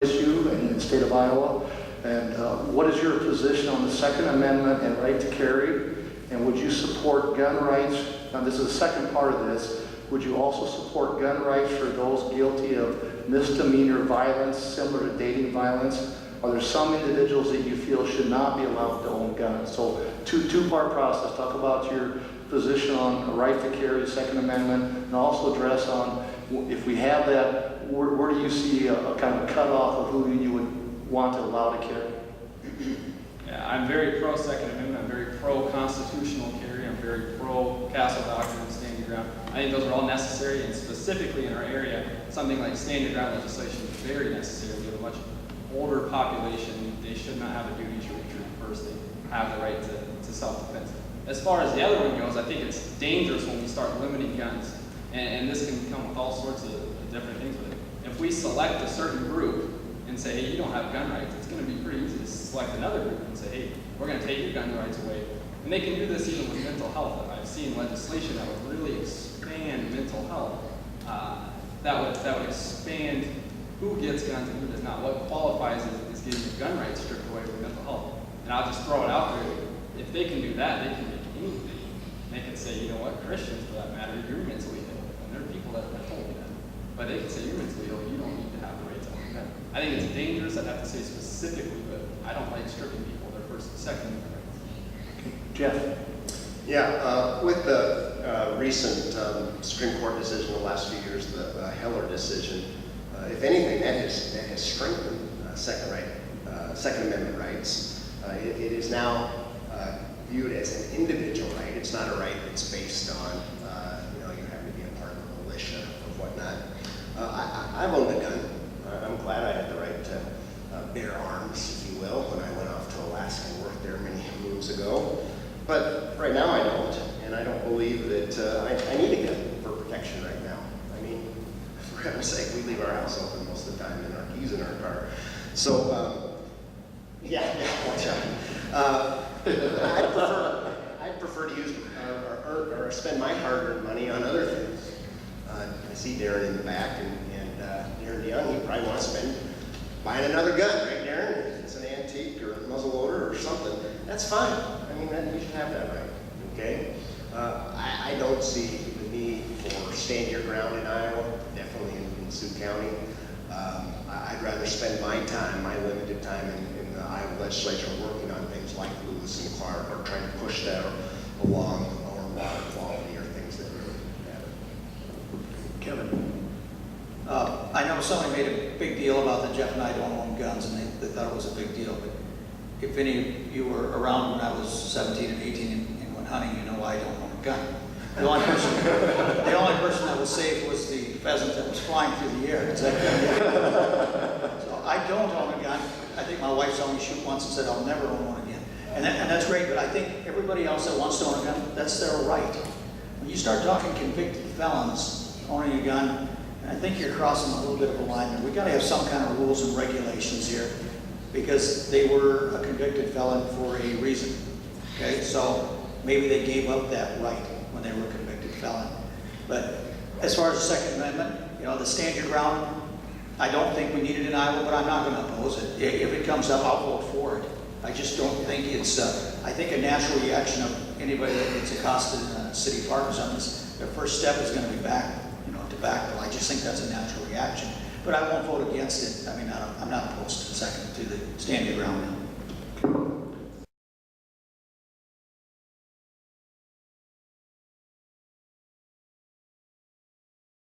issue in the state of Iowa. And what is your position on the Second Amendment and right to carry? And would you support gun rights? Now, this is the second part of this. Would you also support gun rights for those guilty of misdemeanor violence, similar to dating violence? Are there some individuals that you feel should not be allowed to own guns? So two-part process. Talk about your position on a right to carry, the Second Amendment, and also address on, if we have that, where do you see a kind of a cutoff of who you would want to allow to carry? Yeah, I'm very pro Second Amendment. I'm very pro constitutional carry. I'm very pro Castle Doctrine and stand your ground. I think those are all necessary, and specifically in our area, something like stand your ground legislation is very necessary. We have a much older population. They should not have a duty to retreat first. They have the right to self-defense. As far as the other one goes, I think it's dangerous when we start limiting guns, and this can come with all sorts of different things with it. If we select a certain group and say, hey, you don't have gun rights, it's going to be pretty easy to select another group and say, hey, we're going to take your gun rights away. And they can do this even with mental health. I've seen legislation that would really expand mental health. That would expand who gets guns and who does not. What qualifies as getting your gun rights stripped away with mental health. And I'll just throw it out there. If they can do that, they can make anything. They can say, you know what, Christians for that matter, you're mentally ill. And there are people that told me that. But they can say you're mentally ill, you don't need to have the right to own gun. I think it's dangerous, I'd have to say specifically, but I don't like stripping people their first and second rights. Okay. Jeff? Yeah, with the recent Supreme Court decision in the last few years, the Heller decision, if anything, that has strengthened Second Amendment rights. It is now viewed as an individual right. It's not a right that's based on, you have to be a part of a militia or whatnot. I've owned a gun. I'm glad I had the right to bear arms, if you will, when I went off to Alaska and worked there many moons ago. But right now I don't, and I don't believe that I need a gun for protection right now. I mean, for heaven's sake, we leave our house open most of the time and our keys in our car. So, watch out. I'd prefer to use or spend my hard-earned money on other things. I see Darren in the back, and Darren DeYoung, he probably wants to spend buying another gun, right, Darren? If it's an antique or a muzzleloader or something, that's fine. I mean, you should have that right, okay? I don't see the need for stand your ground in Iowa, definitely in Sioux County. I'd rather spend my time, my limited time in the Iowa legislature working on things like Lewis and Clark, or trying to push that along, or water quality, or things that really matter. Kevin? I know somebody made a big deal about that Jeff and I don't own guns, and they thought it was a big deal. But if any of you were around when I was 17 and 18 and went hunting, you know I don't own a gun. The only person that was safe was the pheasant that was flying through the air. So I don't own a gun. I think my wife saw me shoot once and said I'll never own one again. And that's great, but I think everybody else that wants to own a gun, that's their right. When you start talking convicted felons owning a gun, I think you're crossing a little bit of a line there. We've got to have some kind of rules and regulations here because they were a convicted felon for a reason. Okay, so maybe they gave up that right when they were a convicted felon. But as far as the Second Amendment, the stand your ground, I don't think we need it in Iowa, but I'm not going to oppose it. If it comes up, I'll vote for it. I just don't think it's, I think a natural reaction of anybody that gets accosted in a city park or something, their first step is going to be back, to backpedal. I just think that's a natural reaction. But I won't vote against it. I mean, I'm not opposed to the stand your ground now.